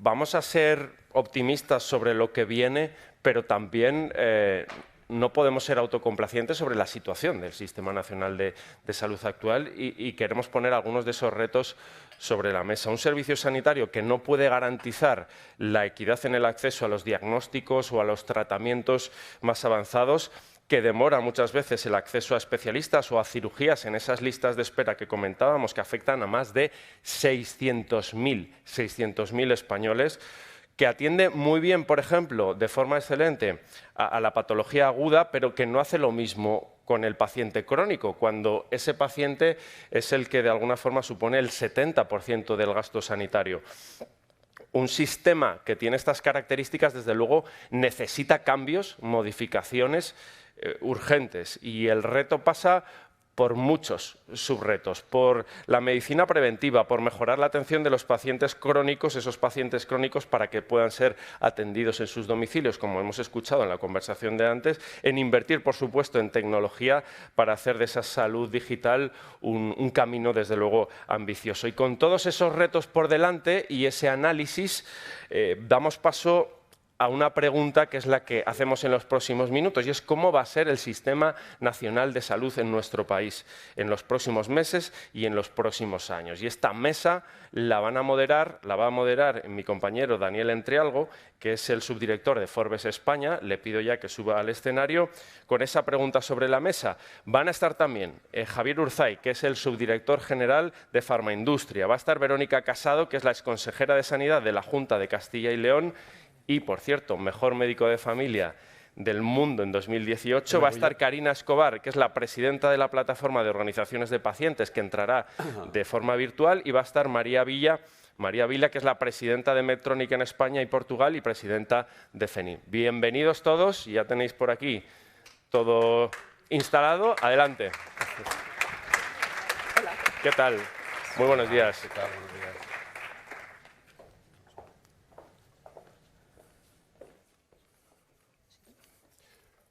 vamos a ser optimistas sobre lo que viene, pero también no podemos ser autocomplacientes sobre la situación del Sistema Nacional de Salud actual y queremos poner algunos de esos retos sobre la mesa. Un servicio sanitario que no puede garantizar la equidad en el acceso a los diagnósticos o a los tratamientos más avanzados, que demora muchas veces el acceso a especialistas o a cirugías en esas listas de espera que comentábamos, que afectan a más de 600.000 españoles, que atiende muy bien, por ejemplo, de forma excelente a la patología aguda, pero que no hace lo mismo con el paciente crónico, cuando ese paciente es el que de alguna forma supone el 70% del gasto sanitario. Un sistema que tiene estas características, desde luego, necesita cambios, modificaciones urgentes, y el reto pasa por muchos subretos, por la medicina preventiva, por mejorar la atención de los pacientes crónicos, esos pacientes crónicos, para que puedan ser atendidos en sus domicilios, como hemos escuchado en la conversación de antes, en invertir, por supuesto, en tecnología para hacer de esa salud digital un camino, desde luego, ambicioso. Y con todos esos retos por delante y ese análisis, damos paso a una pregunta que es la que hacemos en los próximos minutos, y es cómo va a ser el Sistema Nacional de Salud en nuestro país en los próximos meses y en los próximos años. Y esta mesa la va a moderar mi compañero Daniel Entrialgo, que es el subdirector de Forbes España. Le pido ya que suba al escenario con esa pregunta sobre la mesa. Van a estar también Javier Urzay, que es el subdirector general de Farmaindustria. Va a estar Verónica Casado, que es la exconsejera de Sanidad de la Junta de Castilla y León, y, por cierto, mejor médico de familia del mundo en 2018. Va a estar Karina Escobar, que es la presidenta de la Plataforma de Organizaciones de Pacientes, que entrará de forma virtual, y va a estar María Villa, que es la presidenta de Medtronic en España y Portugal y presidenta de FENI. Bienvenidos todos, ya tenéis por aquí todo instalado. Adelante. Hola. ¿Qué tal? Muy buenos días. ¿Qué tal? Buenos días.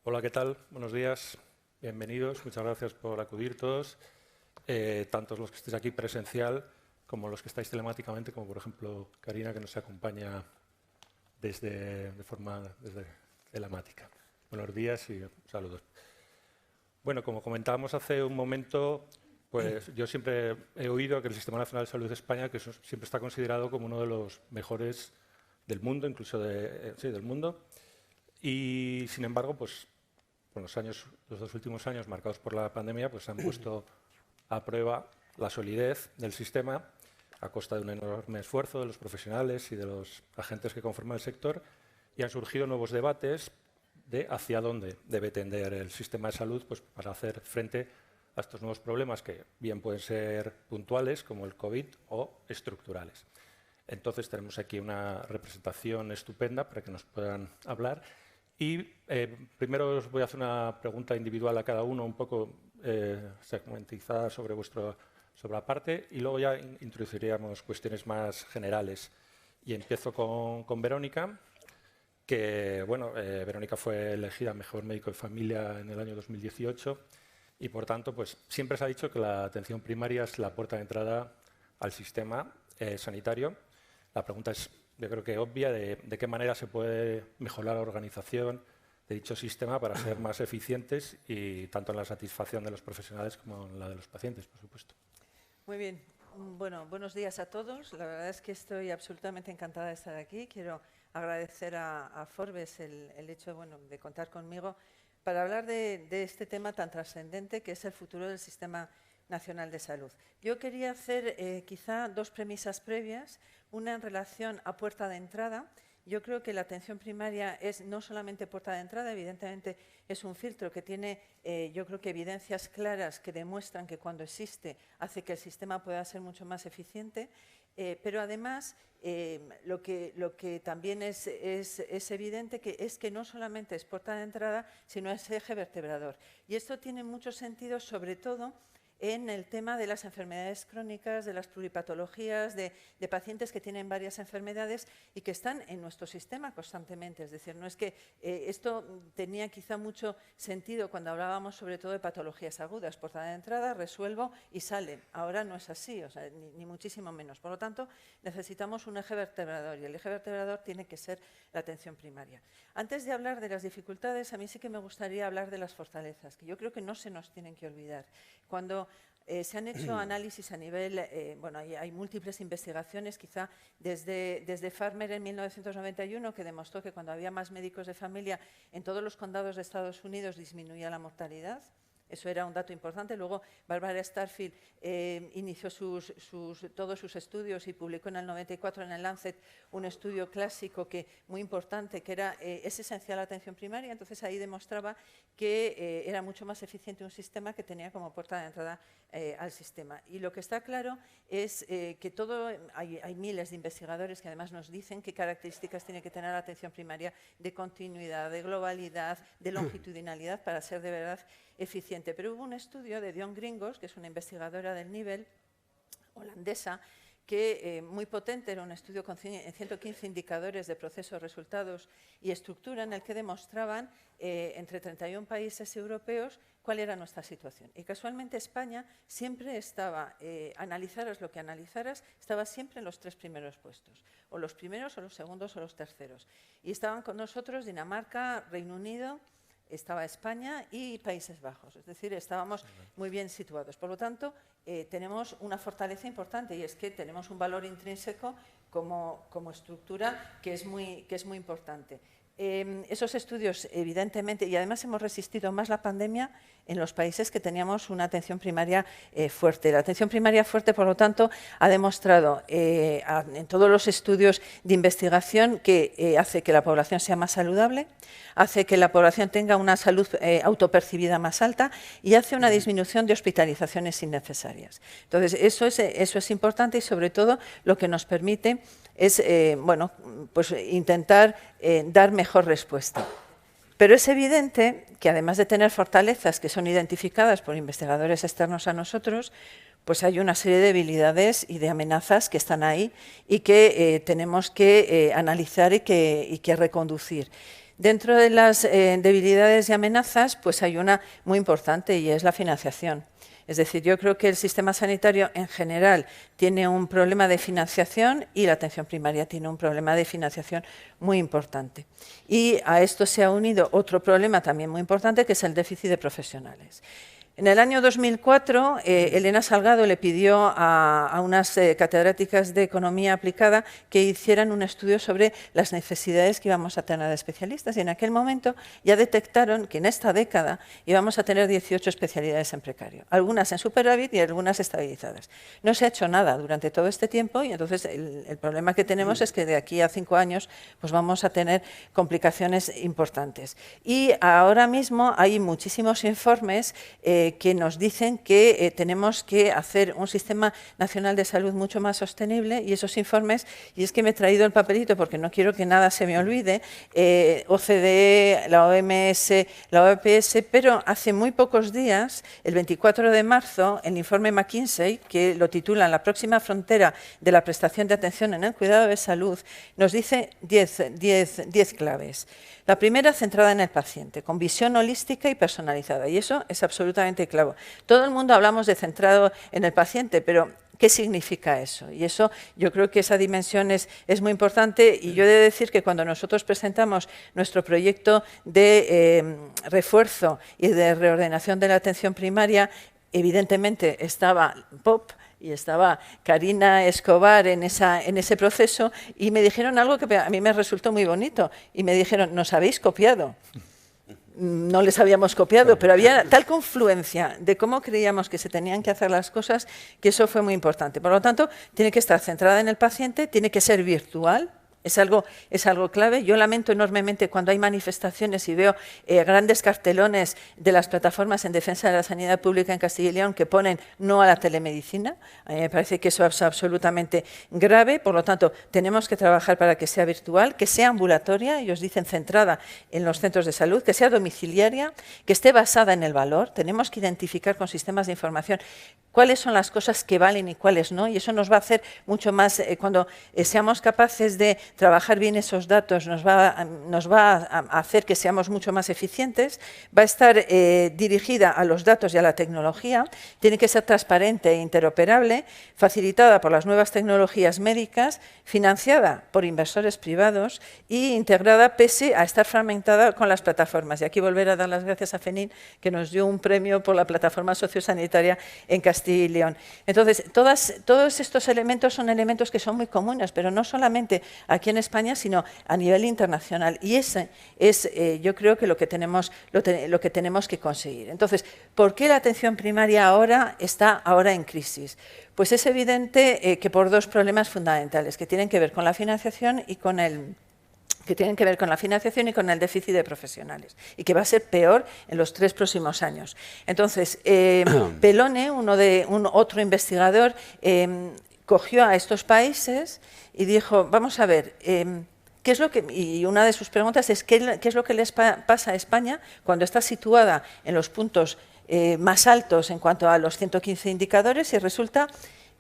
Hola, ¿qué tal? Buenos días, bienvenidos. Muchas gracias por acudir todos, tanto los que estéis aquí presencial como los que estáis telemáticamente, como por ejemplo Karina, que nos acompaña desde telemática. Buenos días y saludos. Bueno, como comentábamos hace un momento, pues yo siempre he oído que el Sistema Nacional de Salud de España, que siempre está considerado como uno de los mejores del mundo, incluso del mundo. Y, sin embargo, pues, con los dos últimos años marcados por la pandemia, pues han puesto a prueba la solidez del sistema a costa de un enorme esfuerzo de los profesionales y de los agentes que conforman el sector, y han surgido nuevos debates de hacia dónde debe tender el sistema de salud, pues, para hacer frente a estos nuevos problemas que bien pueden ser puntuales, como el COVID, o estructurales. Entonces, tenemos aquí una representación estupenda para que nos puedan hablar. Y primero os voy a hacer una pregunta individual a cada uno, un poco segmentizada sobre la parte, y luego ya introduciríamos cuestiones más generales. Y empiezo con Verónica, que bueno, Verónica fue elegida mejor médico de familia en el año 2018 y, por tanto, pues siempre se ha dicho que la atención primaria es la puerta de entrada al sistema sanitario. La pregunta es, yo creo que obvia, de qué manera se puede mejorar la organización de dicho sistema para ser más eficientes, y tanto en la satisfacción de los profesionales como en la de los pacientes, por supuesto. Muy bien. Bueno, buenos días a todos. La verdad es que estoy absolutamente encantada de estar aquí. Quiero agradecer a Forbes el hecho de contar conmigo para hablar de este tema tan trascendente que es el futuro del Sistema Nacional de Salud. Yo quería hacer quizá dos premisas previas. Una en relación a puerta de entrada. Yo creo que la atención primaria es no solamente puerta de entrada, evidentemente es un filtro que tiene, yo creo que evidencias claras que demuestran que cuando existe hace que el sistema pueda ser mucho más eficiente, pero además lo que también es evidente es que no solamente es puerta de entrada, sino es eje vertebrador. Y esto tiene mucho sentido, sobre todo en el tema de las enfermedades crónicas, de las pluripatologías, de pacientes que tienen varias enfermedades y que están en nuestro sistema constantemente. Es decir, no es que esto tenía quizá mucho sentido cuando hablábamos sobre todo de patologías agudas. Portada de entrada, resuelvo y salen. Ahora no es así, o sea, ni muchísimo menos. Por lo tanto, necesitamos un eje vertebrador y el eje vertebrador tiene que ser la atención primaria. Antes de hablar de las dificultades, a mí sí que me gustaría hablar de las fortalezas, que yo creo que no se nos tienen que olvidar. Cuando se han hecho análisis a nivel, bueno, hay múltiples investigaciones, quizá desde Farmer en 1991, que demostró que cuando había más médicos de familia en todos los condados de Estados Unidos disminuía la mortalidad. Eso era un dato importante. Luego, Barbara Starfield inició todos sus estudios y publicó en el 94 en el Lancet un estudio clásico muy importante, que es esencial la atención primaria. Entonces, ahí demostraba que era mucho más eficiente un sistema que tenía como puerta de entrada al sistema. Y lo que está claro es que hay miles de investigadores que además nos dicen qué características tiene que tener la atención primaria de continuidad, de globalidad, de longitudinalidad para ser de verdad eficiente. Pero hubo un estudio de Dion Gringos, que es una investigadora del nivel holandesa, que muy potente, era un estudio con 115 indicadores de procesos, resultados y estructura, en el que demostraban entre 31 países europeos cuál era nuestra situación. Y casualmente España siempre estaba, analizaras lo que analizaras, estaba siempre en los 3 primeros puestos, o los primeros, o los segundos, o los terceros. Y estaban con nosotros Dinamarca, Reino Unido, estaba España y Países Bajos, es decir, estábamos muy bien situados. Por lo tanto, tenemos una fortaleza importante y es que tenemos un valor intrínseco como estructura que es muy importante. Esos estudios, evidentemente, y además hemos resistido más la pandemia en los países que teníamos una atención primaria fuerte. La atención primaria fuerte, por lo tanto, ha demostrado en todos los estudios de investigación que hace que la población sea más saludable, hace que la población tenga una salud autopercibida más alta y hace una disminución de hospitalizaciones innecesarias. Entonces, eso es importante y, sobre todo, lo que nos permite es bueno, pues intentar dar mejor respuesta. Pero es evidente que, además de tener fortalezas que son identificadas por investigadores externos a nosotros, pues hay una serie de debilidades y de amenazas que están ahí y que tenemos que analizar y que reconducir. Dentro de las debilidades y amenazas, pues hay una muy importante y es la financiación. Es decir, yo creo que el sistema sanitario en general tiene un problema de financiación y la atención primaria tiene un problema de financiación muy importante. Y a esto se ha unido otro problema también muy importante, que es el déficit de profesionales. En el año 2004, Elena Salgado le pidió a unas catedráticas de Economía Aplicada que hicieran un estudio sobre las necesidades que íbamos a tener de especialistas. Y en aquel momento ya detectaron que en esta década íbamos a tener 18 especialidades en precario, algunas en superávit y algunas estabilizadas. No se ha hecho nada durante todo este tiempo y entonces el problema que tenemos es que de aquí a 5 años pues vamos a tener complicaciones importantes. Y ahora mismo hay muchísimos informes que nos dicen que tenemos que hacer un sistema nacional de salud mucho más sostenible, y esos informes, y es que me he traído el papelito porque no quiero que nada se me olvide, OCDE, la OMS, la OPS, pero hace muy pocos días, el 24 de marzo, el informe McKinsey, que lo titulan La próxima frontera de la prestación de atención en el cuidado de salud, nos dice 10 claves. La primera, centrada en el paciente, con visión holística y personalizada, y eso es absolutamente clave. Todo el mundo hablamos de centrado en el paciente, pero ¿qué significa eso? Y eso, yo creo que esa dimensión es muy importante, y yo he de decir que cuando nosotros presentamos nuestro proyecto de refuerzo y de reordenación de la atención primaria, evidentemente estaba POP, y estaba Karina Escobar en ese proceso, y me dijeron algo que a mí me resultó muy bonito, y me dijeron, nos habéis copiado. No les habíamos copiado, pero había tal confluencia de cómo creíamos que se tenían que hacer las cosas, que eso fue muy importante. Por lo tanto, tiene que estar centrada en el paciente, tiene que ser virtual, Es algo clave. Yo lamento enormemente cuando hay manifestaciones y veo grandes cartelones de las plataformas en defensa de la sanidad pública en Castilla y León que ponen no a la telemedicina. A mí me parece que eso es absolutamente grave. Por lo tanto, tenemos que trabajar para que sea virtual, que sea ambulatoria, ellos dicen centrada en los centros de salud, que sea domiciliaria, que esté basada en el valor. Tenemos que identificar con sistemas de información cuáles son las cosas que valen y cuáles no, y eso nos va a hacer mucho más, cuando seamos capaces de trabajar bien esos datos, nos va a hacer que seamos mucho más eficientes, va a estar dirigida a los datos y a la tecnología, tiene que ser transparente e interoperable, facilitada por las nuevas tecnologías médicas, financiada por inversores privados e integrada pese a estar fragmentada con las plataformas. Y aquí volver a dar las gracias a FENIN, que nos dio un premio por la plataforma sociosanitaria en Castilla y León. Entonces, todos estos elementos son elementos que son muy comunes, pero no solamente aquí en España, sino a nivel internacional. Y ese es, yo creo, que lo que tenemos que conseguir. Entonces, ¿por qué la atención primaria está ahora en crisis? Pues es evidente que por dos problemas fundamentales, que tienen que ver con la financiación y con el déficit de profesionales, y que va a ser peor en los 3 próximos años. Entonces, Pelone, otro investigador, cogió a estos países y dijo, vamos a ver, ¿qué es lo que, y una de sus preguntas es ¿qué es lo que les pasa a España cuando está situada en los puntos más altos en cuanto a los 115 indicadores, y resulta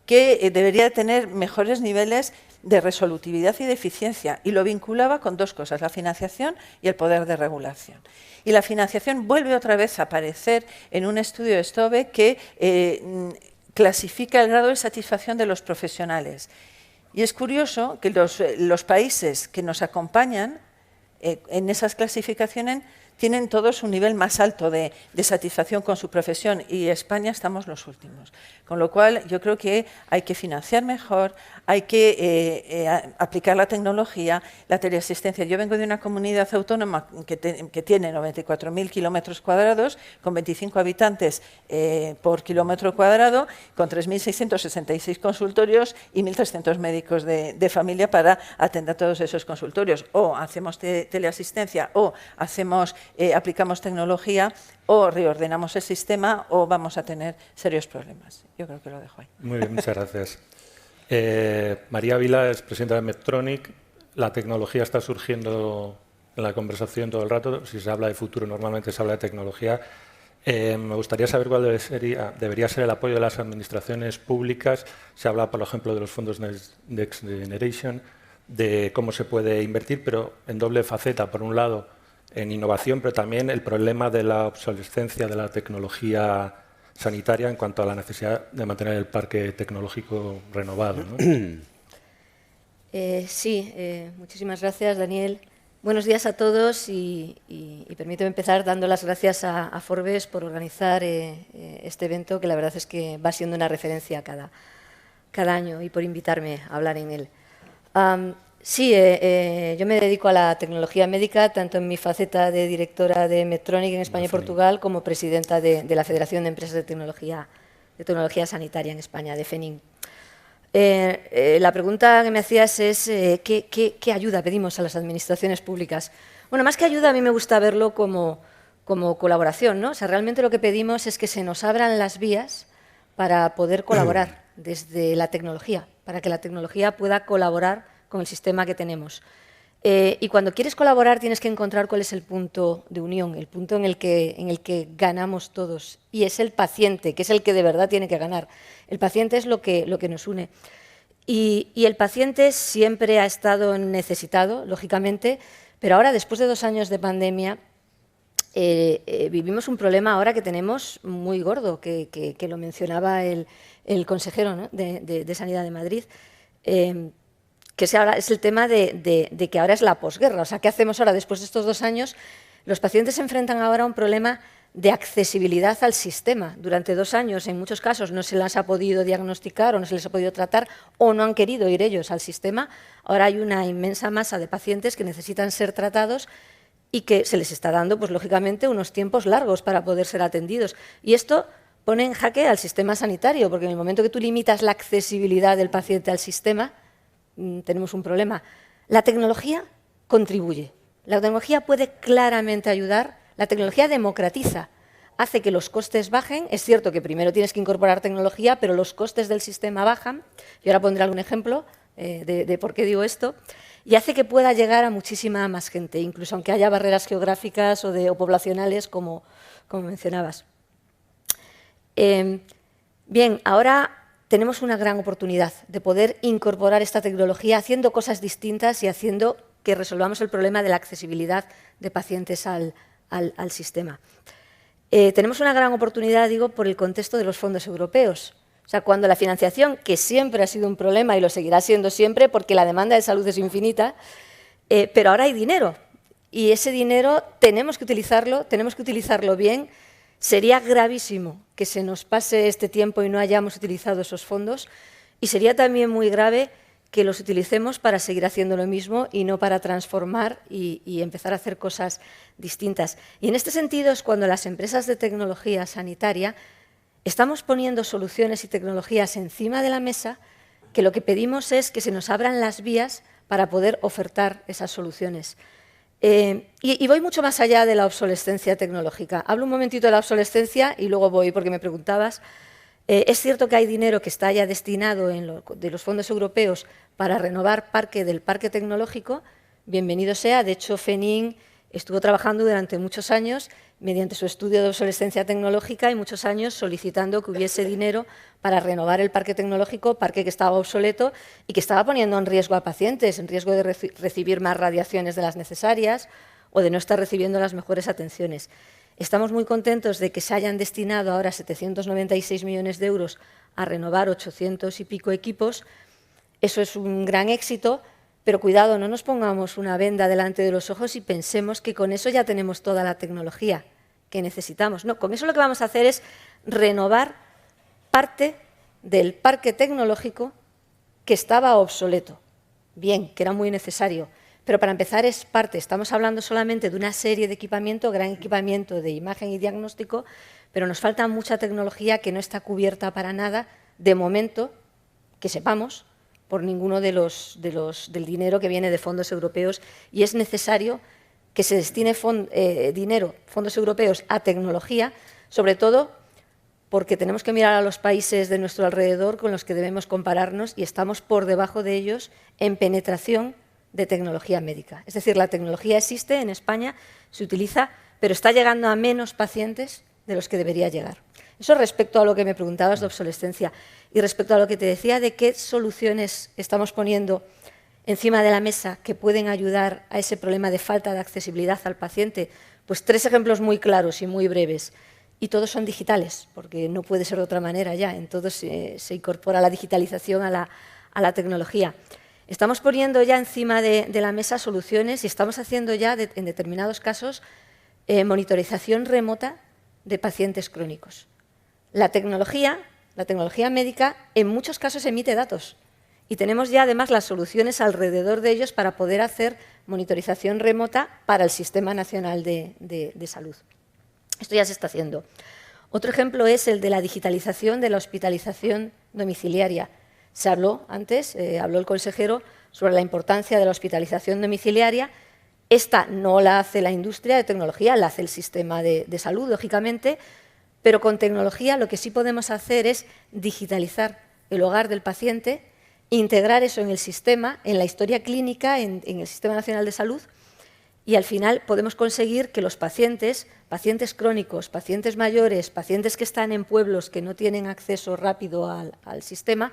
que debería tener mejores niveles de resolutividad y de eficiencia, y lo vinculaba con dos cosas, la financiación y el poder de regulación. Y la financiación vuelve otra vez a aparecer en un estudio de STOBE que clasifica el grado de satisfacción de los profesionales. Y es curioso que los países que nos acompañan en esas clasificaciones tienen todos un nivel más alto de satisfacción con su profesión, y España estamos los últimos. Con lo cual, yo creo que hay que financiar mejor, hay que aplicar la tecnología, la teleasistencia. Yo vengo de una comunidad autónoma que tiene 94.000 kilómetros cuadrados, con 25 habitantes por kilómetro cuadrado, con 3.666 consultorios y 1.300 médicos de familia para atender todos esos consultorios. O hacemos teleasistencia, o aplicamos tecnología, o reordenamos el sistema, o vamos a tener serios problemas. Yo creo que lo dejo ahí. Muy bien, muchas gracias. María Ávila es presidenta de Medtronic. La tecnología está surgiendo en la conversación todo el rato. Si se habla de futuro, normalmente se habla de tecnología. Me gustaría saber cuál debería ser el apoyo de las administraciones públicas. Se habla, por ejemplo, de los fondos Next Generation, de cómo se puede invertir, pero en doble faceta. Por un lado, en innovación, pero también el problema de la obsolescencia de la tecnología sanitaria en cuanto a la necesidad de mantener el parque tecnológico renovado, ¿no? Sí, muchísimas gracias, Daniel. Buenos días a todos y permíteme empezar dando las gracias a Forbes por organizar este evento, que la verdad es que va siendo una referencia cada año, y por invitarme a hablar en él. Sí, yo me dedico a la tecnología médica, tanto en mi faceta de directora de Medtronic en España y Portugal, como presidenta de la Federación de Empresas de Tecnología Sanitaria en España, de FENIN. La pregunta que me hacías es ¿qué ayuda pedimos a las administraciones públicas? Bueno, más que ayuda, a mí me gusta verlo como colaboración, ¿no? O sea, realmente lo que pedimos es que se nos abran las vías para poder colaborar desde la tecnología, para que la tecnología pueda colaborar con el sistema que tenemos. Y cuando quieres colaborar tienes que encontrar cuál es el punto de unión, el punto en el que ganamos todos. Y es el paciente, que es el que de verdad tiene que ganar. El paciente es lo que nos une. Y el paciente siempre ha estado necesitado, lógicamente, pero ahora, después de 2 años de pandemia, vivimos un problema ahora que tenemos muy gordo, que lo mencionaba el consejero, ¿no?, de Sanidad de Madrid, que es el tema de que ahora es la posguerra. O sea, ¿qué hacemos ahora después de estos 2 años? Los pacientes se enfrentan ahora a un problema de accesibilidad al sistema. Durante 2 años, en muchos casos, no se les ha podido diagnosticar o no se les ha podido tratar, o no han querido ir ellos al sistema. Ahora hay una inmensa masa de pacientes que necesitan ser tratados y que se les está dando, pues lógicamente, unos tiempos largos para poder ser atendidos. Y esto pone en jaque al sistema sanitario, porque en el momento que tú limitas la accesibilidad del paciente al sistema, tenemos un problema. La tecnología contribuye. La tecnología puede claramente ayudar. La tecnología democratiza, hace que los costes bajen. Es cierto que primero tienes que incorporar tecnología, pero los costes del sistema bajan. Y ahora pondré algún ejemplo de por qué digo esto. Y hace que pueda llegar a muchísima más gente, incluso aunque haya barreras geográficas o poblacionales, como mencionabas. Bien, ahora tenemos una gran oportunidad de poder incorporar esta tecnología haciendo cosas distintas y haciendo que resolvamos el problema de la accesibilidad de pacientes al sistema. Tenemos una gran oportunidad, digo, por el contexto de los fondos europeos. O sea, cuando la financiación, que siempre ha sido un problema y lo seguirá siendo siempre porque la demanda de salud es infinita, pero ahora hay dinero y ese dinero tenemos que utilizarlo bien. Sería gravísimo que se nos pase este tiempo y no hayamos utilizado esos fondos, y sería también muy grave que los utilicemos para seguir haciendo lo mismo y no para transformar y empezar a hacer cosas distintas. Y en este sentido es cuando las empresas de tecnología sanitaria estamos poniendo soluciones y tecnologías encima de la mesa, que lo que pedimos es que se nos abran las vías para poder ofertar esas soluciones. Y voy mucho más allá de la obsolescencia tecnológica. Hablo un momentito de la obsolescencia y luego voy, porque me preguntabas. Es cierto que hay dinero que está ya destinado de los fondos europeos para renovar parte del parque tecnológico. Bienvenido sea. De hecho, FENIN estuvo trabajando durante muchos años mediante su estudio de obsolescencia tecnológica y muchos años solicitando que hubiese dinero para renovar el parque tecnológico, parque que estaba obsoleto y que estaba poniendo en riesgo a pacientes, en riesgo de recibir más radiaciones de las necesarias o de no estar recibiendo las mejores atenciones. Estamos muy contentos de que se hayan destinado ahora 796 millones de euros a renovar 800 y pico equipos. Eso es un gran éxito, pero cuidado, no nos pongamos una venda delante de los ojos y pensemos que con eso ya tenemos toda la tecnología que necesitamos. No, con eso lo que vamos a hacer es renovar parte del parque tecnológico que estaba obsoleto. Bien, que era muy necesario, pero para empezar es parte. Estamos hablando solamente de una serie de equipamiento, gran equipamiento de imagen y diagnóstico, pero nos falta mucha tecnología que no está cubierta para nada, de momento, que sepamos, por ninguno del dinero que viene de fondos europeos, y es necesario que se destine fondos europeos a tecnología, sobre todo porque tenemos que mirar a los países de nuestro alrededor con los que debemos compararnos y estamos por debajo de ellos en penetración de tecnología médica. Es decir, la tecnología existe en España, se utiliza, pero está llegando a menos pacientes de los que debería llegar. Eso respecto a lo que me preguntabas de obsolescencia. Y respecto a lo que te decía de qué soluciones estamos poniendo encima de la mesa que pueden ayudar a ese problema de falta de accesibilidad al paciente, pues 3 ejemplos muy claros y muy breves. Y todos son digitales, porque no puede ser de otra manera ya. En todos se incorpora la digitalización a la tecnología. Estamos poniendo ya encima de la mesa soluciones y estamos haciendo ya, en determinados casos, monitorización remota de pacientes crónicos. La tecnología médica en muchos casos emite datos y tenemos ya además las soluciones alrededor de ellos para poder hacer monitorización remota para el Sistema Nacional de Salud. Esto ya se está haciendo. Otro ejemplo es el de la digitalización de la hospitalización domiciliaria. Se habló antes, habló el consejero sobre la importancia de la hospitalización domiciliaria. Esta no la hace la industria de tecnología, la hace el sistema de salud, lógicamente, pero con tecnología lo que sí podemos hacer es digitalizar el hogar del paciente, integrar eso en el sistema, en la historia clínica, en el Sistema Nacional de Salud, y al final podemos conseguir que los pacientes crónicos, pacientes mayores, pacientes que están en pueblos que no tienen acceso rápido al sistema,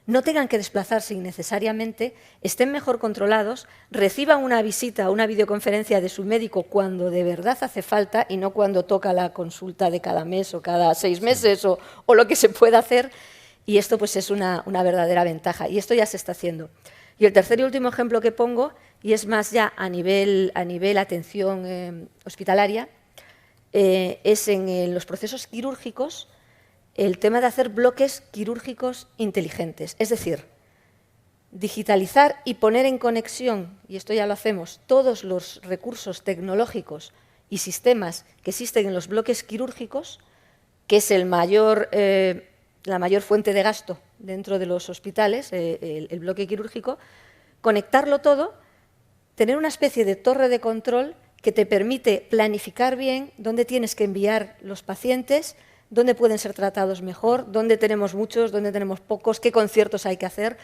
no tengan que desplazarse innecesariamente, estén mejor controlados, reciban una visita, una videoconferencia de su médico cuando de verdad hace falta y no cuando toca la consulta de cada mes o cada 6 meses o lo que se pueda hacer. Y esto pues es una verdadera ventaja. Y esto ya se está haciendo. Y el tercer y último ejemplo que pongo, y es más ya a nivel atención hospitalaria, es en los procesos quirúrgicos, el tema de hacer bloques quirúrgicos inteligentes. Es decir, digitalizar y poner en conexión, y esto ya lo hacemos, todos los recursos tecnológicos y sistemas que existen en los bloques quirúrgicos, que es la mayor fuente de gasto dentro de los hospitales, el bloque quirúrgico, conectarlo todo tener una especie de torre de control que te permite planificar bien dónde tienes que enviar los pacientes, dónde pueden ser tratados mejor, dónde tenemos muchos, dónde tenemos pocos, qué conciertos hay que hacer.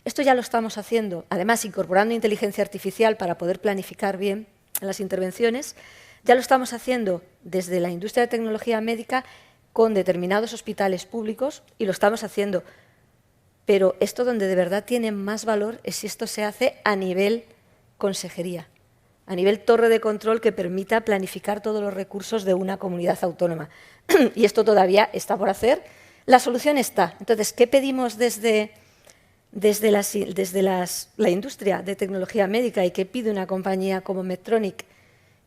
Esto ya lo estamos haciendo, además incorporando inteligencia artificial para poder planificar bien las intervenciones. Ya lo estamos haciendo desde la industria de tecnología médica con determinados hospitales públicos y lo estamos haciendo. Pero esto donde de verdad tiene más valor es si esto se hace a nivel consejería, a nivel torre de control que permita planificar todos los recursos de una comunidad autónoma. Y esto todavía está por hacer. La solución está. Entonces, ¿qué pedimos desde la industria de tecnología médica y qué pide una compañía como Medtronic?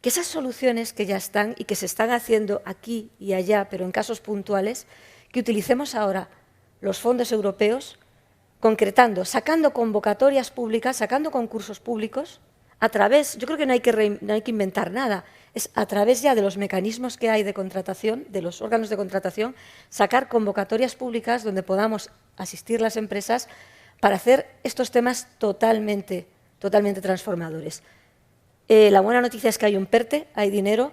Que esas soluciones que ya están y que se están haciendo aquí y allá, pero en casos puntuales, que utilicemos ahora los fondos europeos, concretando, sacando convocatorias públicas, sacando concursos públicos, a través, yo creo que no hay que inventar nada, es a través ya de los mecanismos que hay de contratación, de los órganos de contratación, sacar convocatorias públicas donde podamos asistir las empresas para hacer estos temas totalmente transformadores. La buena noticia es que hay un PERTE, hay dinero.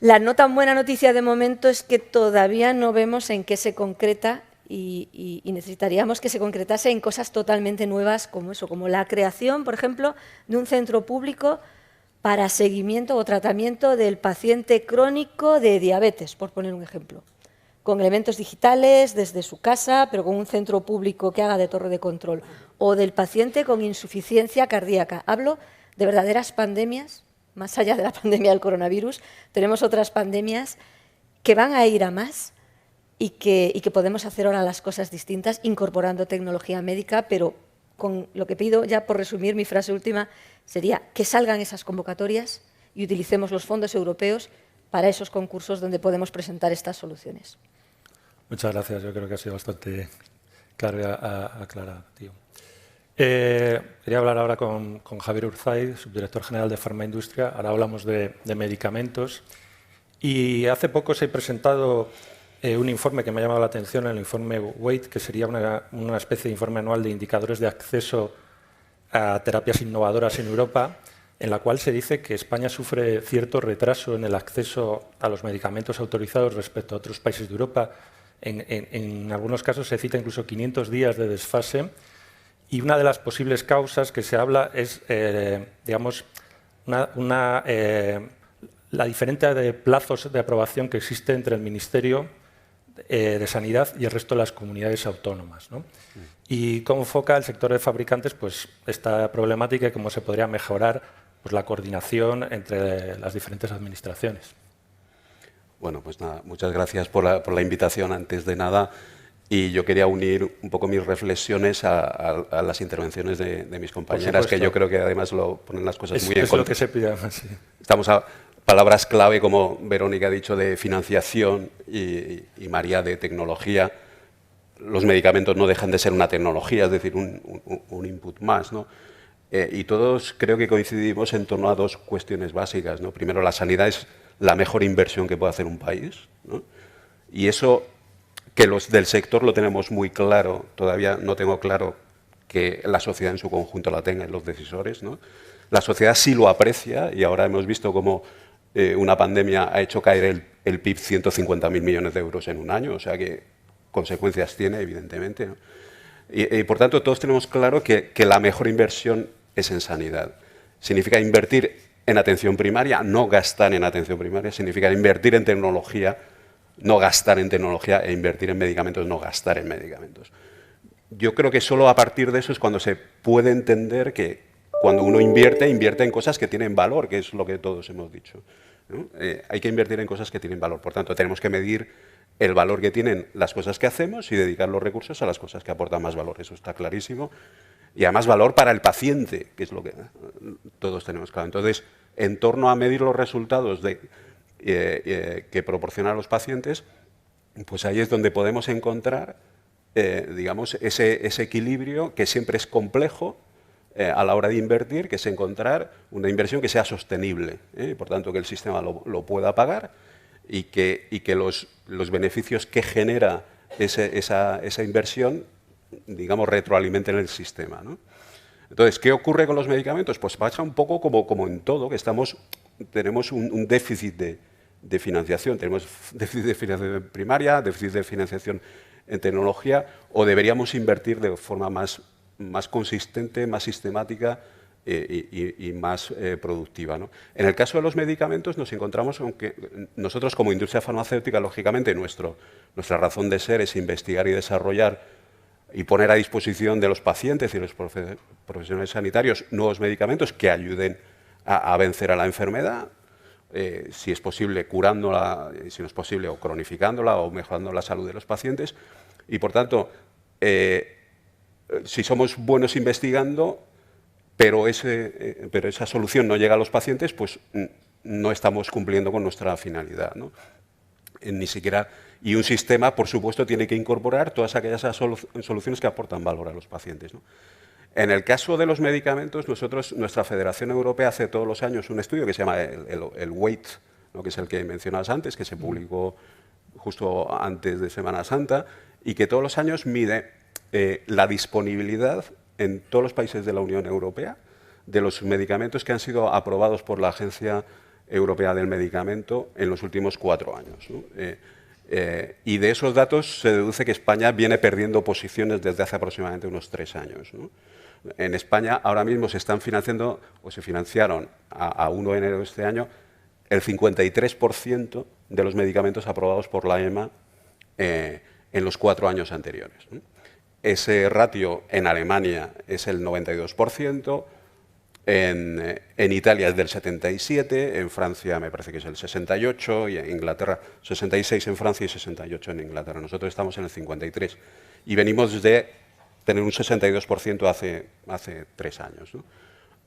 La no tan buena noticia de momento es que todavía no vemos en qué se concreta y necesitaríamos que se concretase en cosas totalmente nuevas como eso, como la creación, por ejemplo, de un centro público para seguimiento o tratamiento del paciente crónico de diabetes, por poner un ejemplo, con elementos digitales desde su casa, pero con un centro público que haga de torre de control, o del paciente con insuficiencia cardíaca. Hablo de verdaderas pandemias, más allá de la pandemia del coronavirus, tenemos otras pandemias que van a ir a más y que podemos hacer ahora las cosas distintas, incorporando tecnología médica, pero con lo que pido, ya por resumir mi frase última, sería que salgan esas convocatorias y utilicemos los fondos europeos para esos concursos donde podemos presentar estas soluciones. Muchas gracias, yo creo que ha sido bastante claro y aclarativo. Quería hablar ahora con Javier Urzay, subdirector general de Farmaindustria. Ahora hablamos de medicamentos. Y hace poco se ha presentado un informe que me ha llamado la atención, el informe WAIT, que sería una especie de informe anual de indicadores de acceso a terapias innovadoras en Europa, en la cual se dice que España sufre cierto retraso en el acceso a los medicamentos autorizados respecto a otros países de Europa. En algunos casos se cita incluso 500 días de desfase. Y una de las posibles causas que se habla es, digamos, la diferencia de plazos de aprobación que existe entre el Ministerio de Sanidad y el resto de las comunidades autónomas, ¿no? Y cómo enfoca el sector de fabricantes pues, esta problemática y cómo se podría mejorar pues, la coordinación entre las diferentes administraciones. Bueno, pues nada, muchas gracias por la invitación antes de nada. Y yo quería unir un poco mis reflexiones a las intervenciones de mis compañeras, que yo creo que además lo ponen las cosas muy en contexto. Es lo que se pide además, sí. Estamos a palabras clave, como Verónica ha dicho, de financiación y María de tecnología. Los medicamentos no dejan de ser una tecnología, es decir, un input más, ¿no? Y todos creo que coincidimos en torno a dos cuestiones básicas, ¿no? Primero, la sanidad es la mejor inversión que puede hacer un país, ¿no? Y eso, que los del sector lo tenemos muy claro, todavía no tengo claro que la sociedad en su conjunto la tenga, en los decisores, ¿no? La sociedad sí lo aprecia y ahora hemos visto cómo una pandemia ha hecho caer el PIB 150.000 millones de euros en un año, o sea que consecuencias tiene, evidentemente, ¿no? Y por tanto, todos tenemos claro que la mejor inversión es en sanidad. Significa invertir en atención primaria, no gastar en atención primaria, significa invertir en tecnología, no gastar en tecnología, e invertir en medicamentos, no gastar en medicamentos. Yo creo que solo a partir de eso es cuando se puede entender que cuando uno invierte en cosas que tienen valor, que es lo que todos hemos dicho, ¿no? Hay que invertir en cosas que tienen valor. Por tanto, tenemos que medir el valor que tienen las cosas que hacemos y dedicar los recursos a las cosas que aportan más valor. Eso está clarísimo. Y además valor para el paciente, que es lo que todos tenemos claro. Entonces, en torno a medir los resultados que proporcionan los pacientes, pues ahí es donde podemos encontrar, digamos, ese equilibrio que siempre es complejo a la hora de invertir, que es encontrar una inversión que sea sostenible, por tanto que el sistema lo pueda pagar y que los beneficios que genera esa inversión, digamos, retroalimenten el sistema, ¿no? Entonces, ¿qué ocurre con los medicamentos? Pues pasa un poco como en todo, que tenemos un déficit de financiación. Tenemos déficit de financiación primaria, déficit de financiación en tecnología, o deberíamos invertir de forma más consistente, más sistemática y más productiva, ¿no? En el caso de los medicamentos nos encontramos con que nosotros como industria farmacéutica, lógicamente, nuestra razón de ser es investigar y desarrollar y poner a disposición de los pacientes y los profesionales sanitarios nuevos medicamentos que ayuden a vencer a la enfermedad, si es posible curándola, si no es posible o cronificándola o mejorando la salud de los pacientes. Y por tanto, si somos buenos investigando, pero esa solución no llega a los pacientes, pues no estamos cumpliendo con nuestra finalidad, ¿no? Ni siquiera, y un sistema, por supuesto, tiene que incorporar todas aquellas soluciones que aportan valor a los pacientes, ¿no? En el caso de los medicamentos, nuestra Federación Europea hace todos los años un estudio que se llama el WAIT, ¿no? Que es el que mencionabas antes, que se publicó justo antes de Semana Santa, y que todos los años mide la disponibilidad en todos los países de la Unión Europea de los medicamentos que han sido aprobados por la Agencia Europea del Medicamento en los últimos 4 años, ¿no? Y de esos datos se deduce que España viene perdiendo posiciones desde hace aproximadamente unos 3 años, ¿no? En España ahora mismo se están financiando, o se financiaron a 1 de enero de este año, el 53% de los medicamentos aprobados por la EMA en los 4 años anteriores, ¿no? Ese ratio en Alemania es el 92%, en Italia es del 77%, en Francia me parece que es el 68%, y en Inglaterra 66% en Francia y 68% en Inglaterra. Nosotros estamos en el 53%, y venimos de tener un 62% hace 3 años, ¿no?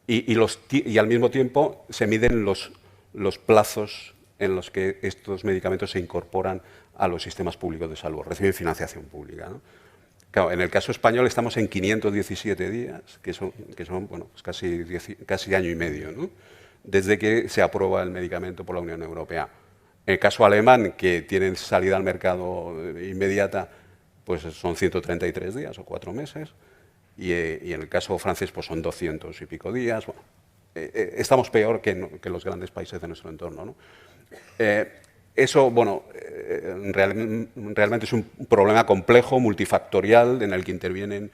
Y al mismo tiempo se miden los plazos en los que estos medicamentos se incorporan a los sistemas públicos de salud, reciben financiación pública, ¿no? Claro, en el caso español estamos en 517 días, que son bueno, pues casi año y medio, ¿no? Desde que se aprueba el medicamento por la Unión Europea. En el caso alemán, que tienen salida al mercado inmediata, pues son 133 días o 4 meses, y en el caso francés pues son 200 y pico días. Bueno, estamos peor que los grandes países de nuestro entorno, ¿no? Eso, bueno, realmente es un problema complejo, multifactorial, en el que intervienen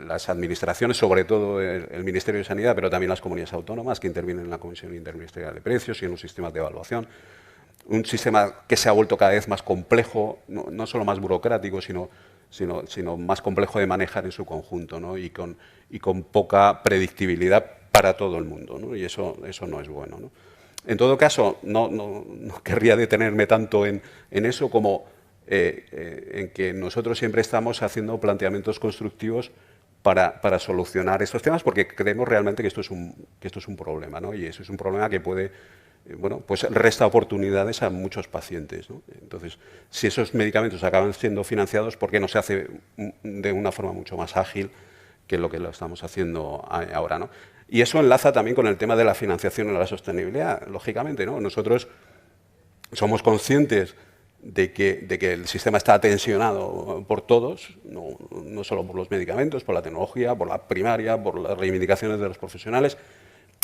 las administraciones, sobre todo el Ministerio de Sanidad, pero también las comunidades autónomas, que intervienen en la Comisión Interministerial de Precios y en los sistemas de evaluación. Un sistema que se ha vuelto cada vez más complejo, no solo más burocrático, sino más complejo de manejar en su conjunto, ¿no? y con poca predictibilidad para todo el mundo, ¿no? Y eso no es bueno, ¿no? En todo caso, no querría detenerme tanto en eso como en que nosotros siempre estamos haciendo planteamientos constructivos para solucionar estos temas, porque creemos realmente que esto es un problema, ¿no? Y eso es un problema que puede, bueno, pues resta oportunidades a muchos pacientes, ¿no? Entonces, si esos medicamentos acaban siendo financiados, ¿por qué no se hace de una forma mucho más ágil que lo estamos haciendo ahora, ¿no? Y eso enlaza también con el tema de la financiación y la sostenibilidad, lógicamente, ¿no? Nosotros somos conscientes de que el sistema está tensionado por todos, no solo por los medicamentos, por la tecnología, por la primaria, por las reivindicaciones de los profesionales,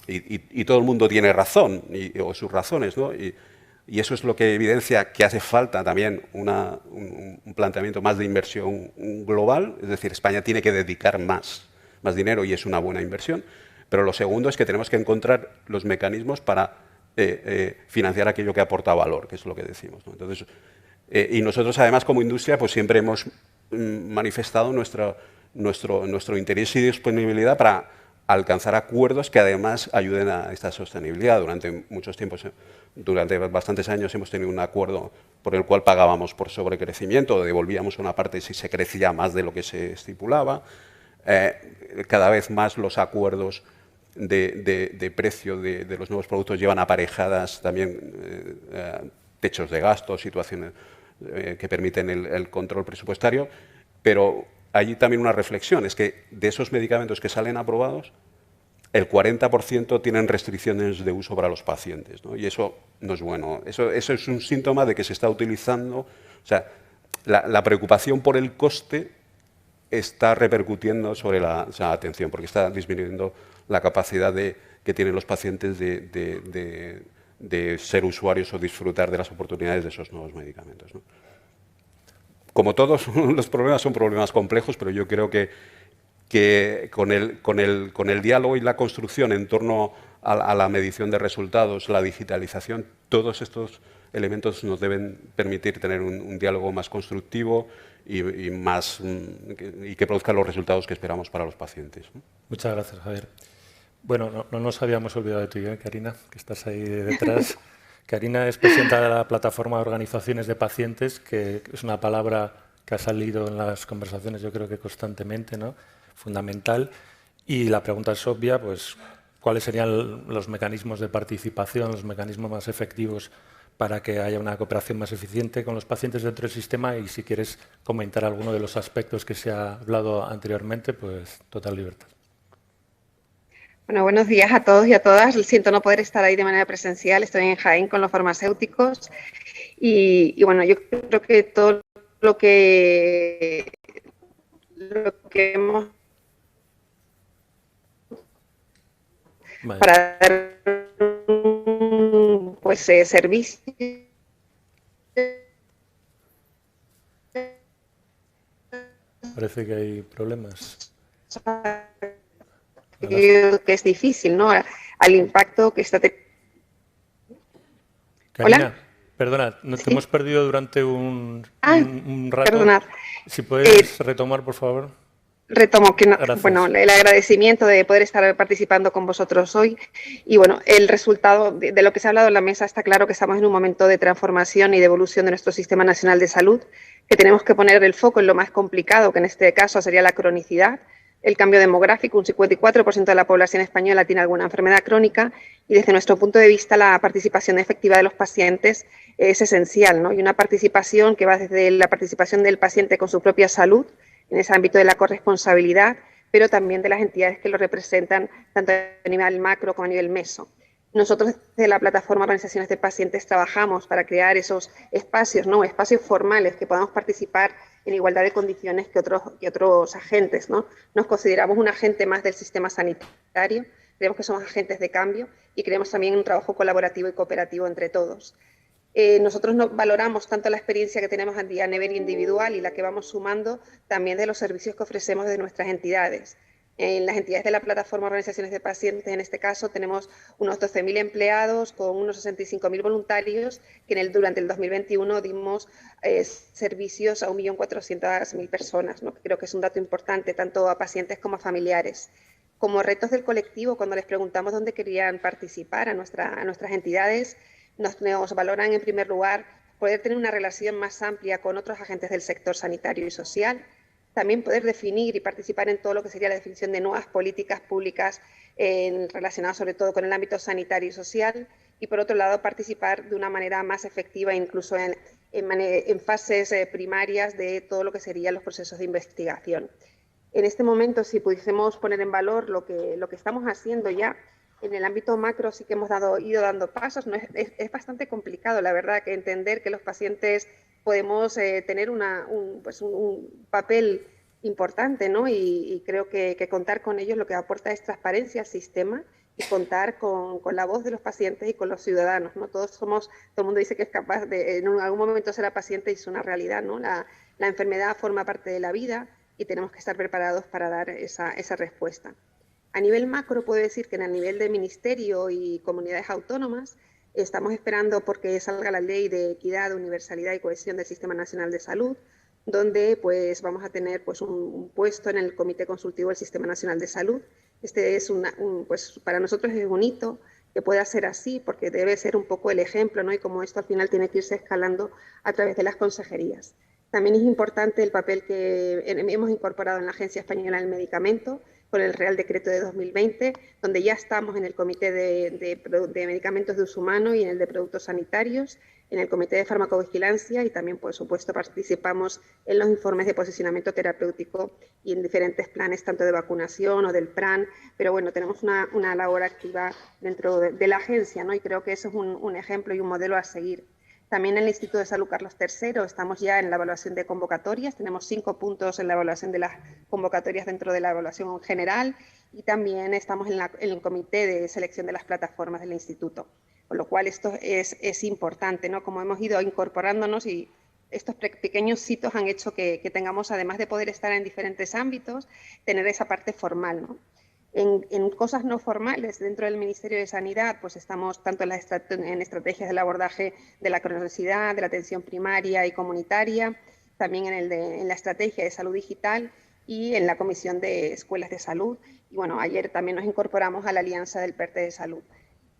y todo el mundo tiene razón, o sus razones, ¿no? Y eso es lo que evidencia que hace falta también un planteamiento más de inversión global, es decir, España tiene que dedicar más dinero y es una buena inversión. Pero lo segundo es que tenemos que encontrar los mecanismos para financiar aquello que aporta valor, que es lo que decimos, ¿no? Entonces, y nosotros además como industria pues siempre hemos manifestado nuestro interés y disponibilidad para alcanzar acuerdos que además ayuden a esta sostenibilidad. Durante bastantes años hemos tenido un acuerdo por el cual pagábamos por sobrecrecimiento, devolvíamos una parte si se crecía más de lo que se estipulaba. Cada vez más los acuerdos de precio de los nuevos productos llevan aparejadas también techos de gasto, situaciones que permiten el control presupuestario, pero hay también una reflexión, es que de esos medicamentos que salen aprobados, el 40% tienen restricciones de uso para los pacientes, ¿no? Y eso no es bueno. Eso es un síntoma de que se está utilizando, o sea, la preocupación por el coste está repercutiendo sobre la atención, porque está disminuyendo la capacidad que tienen los pacientes de ser usuarios o disfrutar de las oportunidades de esos nuevos medicamentos, ¿no? Como todos los problemas son problemas complejos, pero yo creo que con el diálogo y la construcción en torno a la medición de resultados, la digitalización, todos estos elementos nos deben permitir tener un diálogo más constructivo y que produzca los resultados que esperamos para los pacientes, ¿no? Muchas gracias, Javier. Bueno, no nos habíamos olvidado de ti, Karina, que estás ahí detrás. Karina es presidenta de la Plataforma de Organizaciones de Pacientes, que es una palabra que ha salido en las conversaciones, yo creo que constantemente, ¿no? Fundamental. Y la pregunta es obvia, pues, ¿cuáles serían los mecanismos de participación, los mecanismos más efectivos para que haya una cooperación más eficiente con los pacientes dentro del sistema? Y si quieres comentar alguno de los aspectos que se ha hablado anteriormente, pues total libertad. Bueno, buenos días a todos y a todas. Siento no poder estar ahí de manera presencial. Estoy en Jaén con los farmacéuticos y bueno, yo creo que todo lo que hemos para dar pues servicio Parece que hay problemas. que es difícil, ¿no? Al impacto que está teniendo. Karina, ¿Hola? perdona, nos ¿Sí? hemos perdido durante un rato. Perdonad. Si puedes retomar, por favor. Retomo que no, Gracias. bueno, el agradecimiento de poder estar participando con vosotros hoy y bueno, el resultado de lo que se ha hablado en la mesa está claro que estamos en un momento de transformación y de evolución de nuestro Sistema Nacional de Salud, que tenemos que poner el foco en lo más complicado, que en este caso sería la cronicidad, el cambio demográfico. Un 54% de la población española tiene alguna enfermedad crónica y desde nuestro punto de vista la participación efectiva de los pacientes es esencial, ¿no? Y una participación que va desde la participación del paciente con su propia salud, en ese ámbito de la corresponsabilidad, pero también de las entidades que lo representan, tanto a nivel macro como a nivel meso. Nosotros desde la Plataforma de Organizaciones de Pacientes trabajamos para crear esos espacios, ¿no? Espacios formales que podamos participar en igualdad de condiciones que otros agentes, ¿no? Nos consideramos un agente más del sistema sanitario, creemos que somos agentes de cambio y creemos también en un trabajo colaborativo y cooperativo entre todos. Nosotros no valoramos tanto la experiencia que tenemos a nivel individual y la que vamos sumando también de los servicios que ofrecemos de nuestras entidades. En las entidades de la Plataforma de Organizaciones de Pacientes, en este caso, tenemos unos 12.000 empleados con unos 65.000 voluntarios que durante el 2021 dimos servicios a 1.400.000 personas, ¿no? Creo que es un dato importante, tanto a pacientes como a familiares. Como retos del colectivo, cuando les preguntamos dónde querían participar a nuestras entidades, nos valoran en primer lugar poder tener una relación más amplia con otros agentes del sector sanitario y social, también poder definir y participar en todo lo que sería la definición de nuevas políticas públicas relacionadas sobre todo con el ámbito sanitario y social, y por otro lado participar de una manera más efectiva incluso en fases primarias de todo lo que serían los procesos de investigación. En este momento, si pudiésemos poner en valor lo que estamos haciendo ya, en el ámbito macro sí que hemos ido dando pasos. No es bastante complicado, la verdad, que entender que los pacientes podemos tener un papel importante, ¿no? Y creo que contar con ellos lo que aporta es transparencia al sistema y contar con la voz de los pacientes y con los ciudadanos, ¿no? Todo el mundo dice que es capaz de en algún momento ser paciente y es una realidad, ¿no? La enfermedad forma parte de la vida y tenemos que estar preparados para dar esa respuesta. A nivel macro puedo decir que en el nivel de ministerio y comunidades autónomas estamos esperando porque salga la ley de equidad, universalidad y cohesión del Sistema Nacional de Salud, donde pues vamos a tener pues un puesto en el Comité Consultivo del Sistema Nacional de Salud. Este es pues para nosotros es un hito que pueda ser así, porque debe ser un poco el ejemplo, ¿no? Y como esto al final tiene que irse escalando a través de las consejerías. También es importante el papel que hemos incorporado en la Agencia Española del Medicamento, con el Real Decreto de 2020, donde ya estamos en el Comité de Medicamentos de Uso Humano y en el de Productos Sanitarios, en el Comité de Farmacovigilancia y también, por supuesto, participamos en los informes de posicionamiento terapéutico y en diferentes planes, tanto de vacunación o del PRAN, pero bueno, tenemos una labor activa dentro de la agencia, ¿no? Y creo que eso es un ejemplo y un modelo a seguir. También en el Instituto de Salud Carlos III estamos ya en la evaluación de convocatorias, tenemos 5 puntos en la evaluación de las convocatorias dentro de la evaluación general y también estamos en el comité de selección de las plataformas del instituto, con lo cual esto es importante, ¿no? Como hemos ido incorporándonos y estos pequeños hitos han hecho que tengamos, además de poder estar en diferentes ámbitos, tener esa parte formal, ¿no? En cosas no formales, dentro del Ministerio de Sanidad, pues estamos tanto en estrategias del abordaje de la cronicidad, de la atención primaria y comunitaria, también en la estrategia de salud digital y en la Comisión de Escuelas de Salud. Y bueno, ayer también nos incorporamos a la Alianza del PERTE de Salud.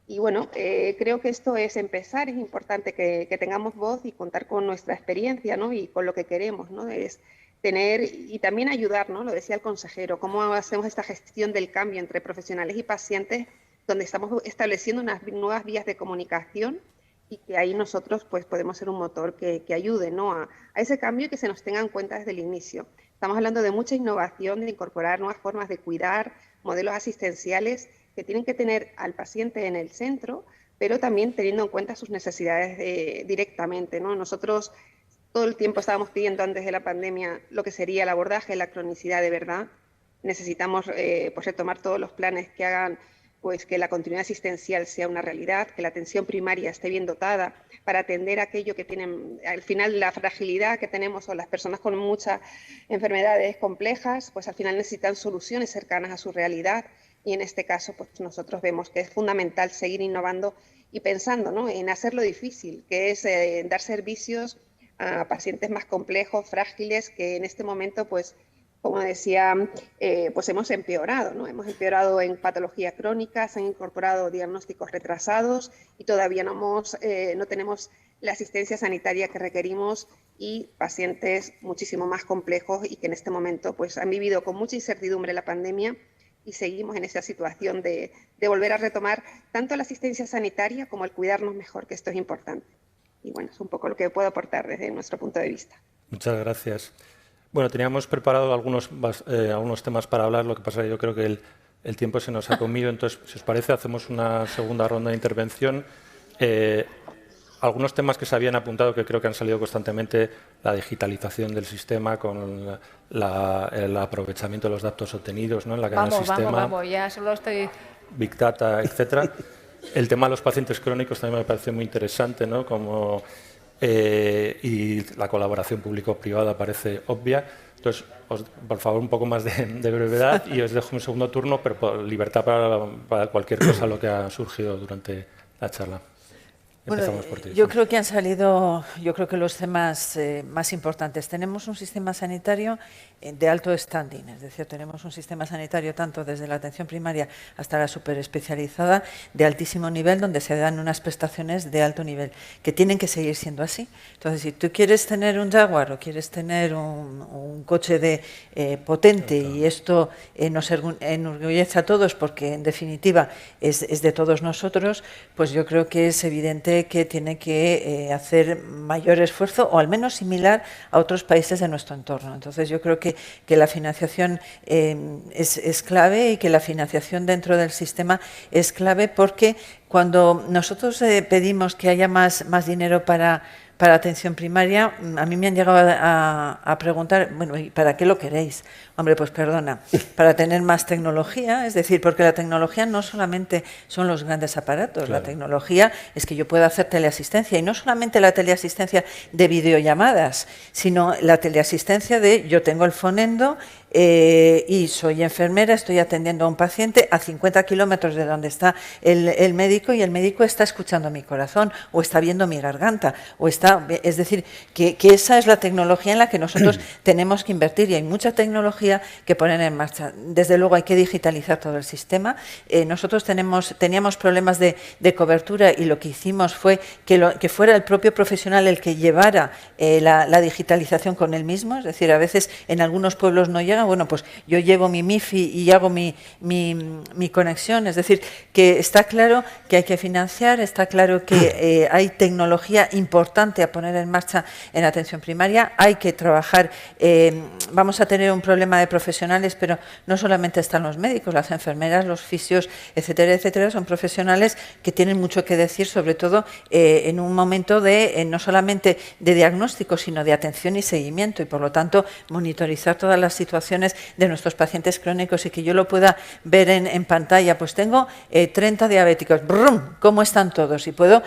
Y bueno, creo que esto es empezar, es importante que tengamos voz y contar con nuestra experiencia, ¿no? Y con lo que queremos, ¿no? Es tener y también ayudar, ¿no? Lo decía el consejero, cómo hacemos esta gestión del cambio entre profesionales y pacientes, donde estamos estableciendo unas nuevas vías de comunicación y que ahí nosotros pues podemos ser un motor que ayude, ¿no? a ese cambio y que se nos tenga en cuenta desde el inicio. Estamos hablando de mucha innovación, de incorporar nuevas formas de cuidar, modelos asistenciales que tienen que tener al paciente en el centro, pero también teniendo en cuenta sus necesidades directamente, ¿no? Nosotros todo el tiempo estábamos pidiendo antes de la pandemia lo que sería el abordaje de la cronicidad de verdad. Necesitamos pues retomar todos los planes que hagan pues que la continuidad asistencial sea una realidad, que la atención primaria esté bien dotada para atender aquello que tienen, al final la fragilidad que tenemos o las personas con muchas enfermedades complejas, pues al final necesitan soluciones cercanas a su realidad y en este caso pues nosotros vemos que es fundamental seguir innovando y pensando, ¿no? En hacerlo difícil, que es dar servicios a pacientes más complejos, frágiles, que en este momento, pues, como decía, pues hemos empeorado, ¿no? Hemos empeorado en patologías crónicas, se han incorporado diagnósticos retrasados y todavía no tenemos la asistencia sanitaria que requerimos y pacientes muchísimo más complejos y que en este momento pues, han vivido con mucha incertidumbre la pandemia y seguimos en esa situación de volver a retomar tanto la asistencia sanitaria como el cuidarnos mejor, que esto es importante. Y bueno, es un poco lo que puedo aportar desde nuestro punto de vista. Muchas gracias. Bueno, teníamos preparado algunos temas para hablar, lo que pasa es que yo creo que el tiempo se nos ha comido, entonces, si os parece, hacemos una segunda ronda de intervención. Algunos temas que se habían apuntado, que creo que han salido constantemente, la digitalización del sistema con el aprovechamiento de los datos obtenidos, ¿no? En la cadena del sistema. Vamos, ya solo estoy... Big Data, etcétera. El tema de los pacientes crónicos también me parece muy interesante, ¿no? Y la colaboración público-privada parece obvia. Entonces, por favor, un poco más de brevedad y os dejo un segundo turno, pero por libertad para cualquier cosa lo que ha surgido durante la charla. Empezamos por ti. Yo creo que han salido, los temas más importantes. Tenemos un sistema sanitario de alto standing, es decir, tenemos un sistema sanitario tanto desde la atención primaria hasta la superespecializada de altísimo nivel, donde se dan unas prestaciones de alto nivel, que tienen que seguir siendo así. Entonces, si tú quieres tener un Jaguar o quieres tener un coche potente y esto nos enorgullece a todos porque, en definitiva, es de todos nosotros, pues yo creo que es evidente que tiene que hacer mayor esfuerzo o al menos similar a otros países de nuestro entorno. Entonces yo creo que la financiación es clave y que la financiación dentro del sistema es clave porque cuando nosotros pedimos que haya más dinero para atención primaria, a mí me han llegado a preguntar, bueno, ¿y para qué lo queréis? Hombre, pues perdona, para tener más tecnología, es decir, porque la tecnología no solamente son los grandes aparatos, claro. La tecnología es que yo pueda hacer teleasistencia y no solamente la teleasistencia de videollamadas, sino la teleasistencia de yo tengo el fonendo y soy enfermera, estoy atendiendo a un paciente a 50 kilómetros de donde está el médico y el médico está escuchando mi corazón o está viendo mi garganta o es decir, que esa es la tecnología en la que nosotros tenemos que invertir y hay mucha tecnología que poner en marcha. Desde luego hay que digitalizar todo el sistema. Nosotros teníamos problemas de cobertura y lo que hicimos fue que fuera el propio profesional el que llevara la digitalización con él mismo, es decir, a veces en algunos pueblos no llega, bueno, pues yo llevo mi MIFI y hago mi conexión, es decir, que está claro que hay que financiar, está claro que hay tecnología importante importante a poner en marcha en atención primaria. Hay que trabajar, vamos a tener un problema de profesionales, pero no solamente están los médicos, las enfermeras, los fisios, etcétera, etcétera, son profesionales que tienen mucho que decir, sobre todo en un momento de no solamente de diagnóstico, sino de atención y seguimiento, y por lo tanto monitorizar todas las situaciones de nuestros pacientes crónicos y que yo lo pueda ver en pantalla. Pues tengo 30 diabéticos, ¡brum!, ¿cómo están todos? Y puedo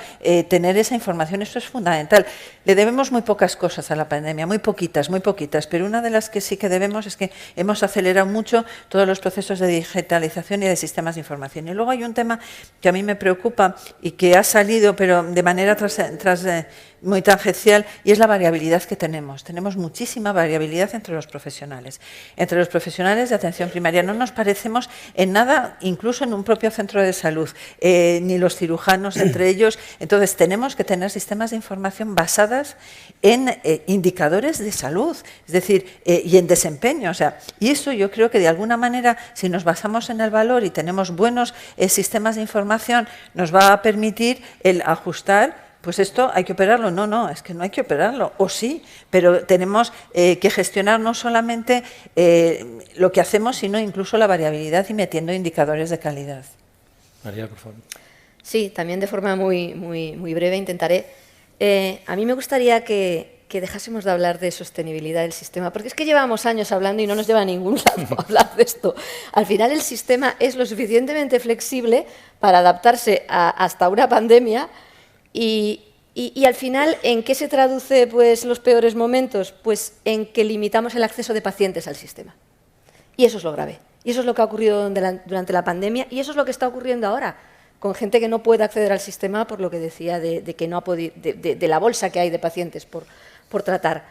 tener esa información, eso es fundamental. Le debemos muy pocas cosas a la pandemia, muy poquitas, pero una de las que sí que debemos es que hemos acelerado mucho todos los procesos de digitalización y de sistemas de información. Y luego hay un tema que a mí me preocupa y que ha salido, pero de manera muy tangencial, y es la variabilidad que tenemos. Tenemos muchísima variabilidad entre los profesionales de atención primaria. No nos parecemos en nada, incluso en un propio centro de salud, ni los cirujanos entre ellos. Entonces, tenemos que tener sistemas de información basadas en indicadores de salud, es decir, y en desempeño. O sea, y eso yo creo que de alguna manera, si nos basamos en el valor y tenemos buenos sistemas de información, nos va a permitir el ajustar. Pues esto hay que operarlo. No, es que no hay que operarlo, o sí, pero tenemos que gestionar no solamente lo que hacemos, sino incluso la variabilidad y metiendo indicadores de calidad. María, por favor. Sí, también de forma muy breve intentaré. A mí me gustaría que dejásemos de hablar de sostenibilidad del sistema, porque es que llevamos años hablando y no nos lleva a ningún lado hablar de esto. Al final el sistema es lo suficientemente flexible para adaptarse hasta una pandemia. Y al final, ¿en qué se traduce pues, los peores momentos? Pues en que limitamos el acceso de pacientes al sistema. Y eso es lo grave. Y eso es lo que ha ocurrido durante la pandemia y eso es lo que está ocurriendo ahora, con gente que no puede acceder al sistema por lo que decía de la bolsa que hay de pacientes por tratar.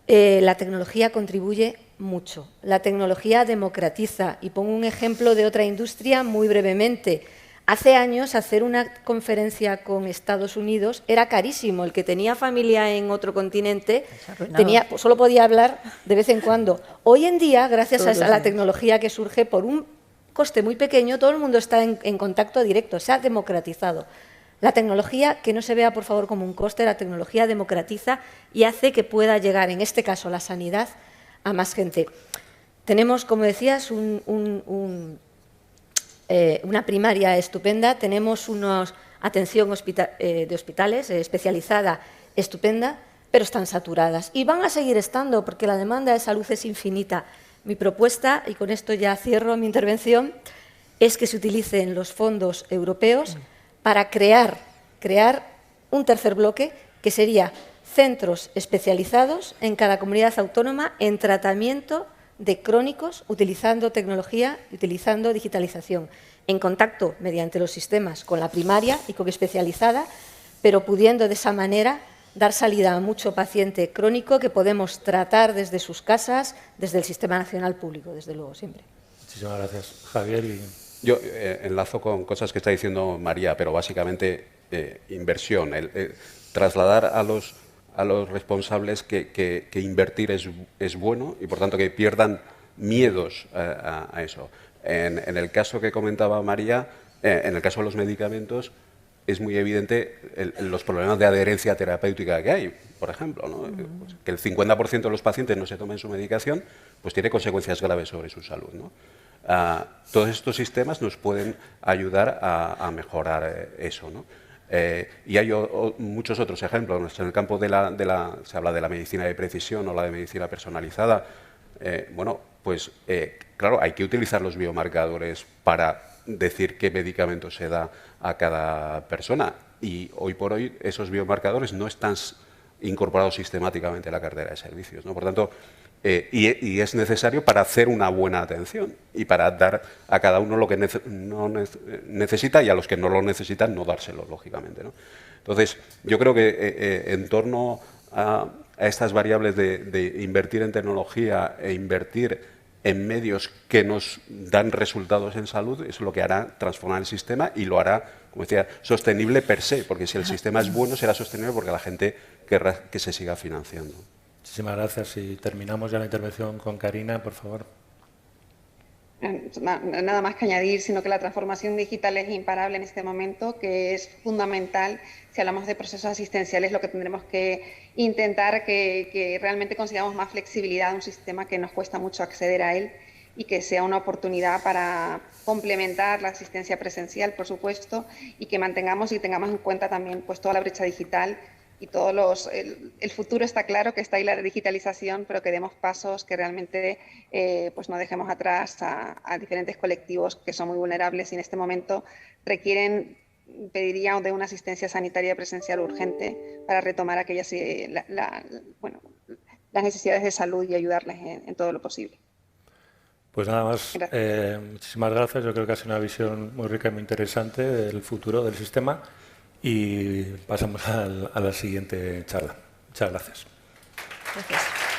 La tecnología contribuye mucho. La tecnología democratiza. Y pongo un ejemplo de otra industria muy brevemente. Hace años hacer una conferencia con Estados Unidos era carísimo. El que tenía familia en otro continente solo podía hablar de vez en cuando. Hoy en día, gracias a la tecnología que surge, por un coste muy pequeño, todo el mundo está en contacto directo, se ha democratizado. La tecnología, que no se vea por favor como un coste, la tecnología democratiza y hace que pueda llegar, en este caso la sanidad, a más gente. Tenemos, como decías, una primaria estupenda, tenemos una atención de hospitales especializada estupenda, pero están saturadas y van a seguir estando porque la demanda de salud es infinita. Mi propuesta, y con esto ya cierro mi intervención, es que se utilicen los fondos europeos para crear un tercer bloque que sería centros especializados en cada comunidad autónoma en tratamiento de crónicos, utilizando tecnología, utilizando digitalización, en contacto mediante los sistemas con la primaria y con especializada, pero pudiendo de esa manera dar salida a mucho paciente crónico que podemos tratar desde sus casas, desde el Sistema Nacional Público, desde luego, siempre. Muchísimas gracias. Javier. Yo enlazo con cosas que está diciendo María, pero básicamente inversión, trasladar a los responsables que invertir es bueno y, por tanto, que pierdan miedos a eso. En el caso que comentaba María, en el caso de los medicamentos, es muy evidente los problemas de adherencia terapéutica que hay, por ejemplo, ¿no? Pues que el 50% de los pacientes no se tomen su medicación, pues tiene consecuencias graves sobre su salud, ¿no? Todos estos sistemas nos pueden ayudar a mejorar eso, ¿no? Y hay muchos otros ejemplos. En el campo se habla de la medicina de precisión o la de medicina personalizada. Bueno, pues claro, hay que utilizar los biomarcadores para decir qué medicamento se da a cada persona. Y hoy por hoy esos biomarcadores no están incorporados sistemáticamente a la cartera de servicios, ¿no? Por tanto, y es necesario para hacer una buena atención y para dar a cada uno lo que necesita y a los que no lo necesitan no dárselo, lógicamente, ¿no? Entonces, yo creo que en torno a estas variables de invertir en tecnología e invertir en medios que nos dan resultados en salud es lo que hará transformar el sistema y lo hará, como decía, sostenible per se, porque si el sistema es bueno será sostenible porque la gente querrá que se siga financiando. Muchísimas gracias. Y terminamos ya la intervención con Karina, por favor. Nada más que añadir, sino que la transformación digital es imparable en este momento, que es fundamental. Si hablamos de procesos asistenciales, lo que tendremos que intentar que realmente consigamos más flexibilidad de un sistema que nos cuesta mucho acceder a él y que sea una oportunidad para complementar la asistencia presencial, por supuesto, y que mantengamos y tengamos en cuenta también pues, toda la brecha digital y todos el futuro está claro que está ahí la digitalización, pero que demos pasos que realmente pues no dejemos atrás a diferentes colectivos que son muy vulnerables y en este momento requieren, pediría, de una asistencia sanitaria presencial urgente para retomar aquellas las necesidades de salud y ayudarles en todo lo posible. Pues nada más, muchísimas gracias. Yo creo que ha sido una visión muy rica y muy interesante del futuro del sistema y pasamos a la siguiente charla. Muchas gracias. Gracias.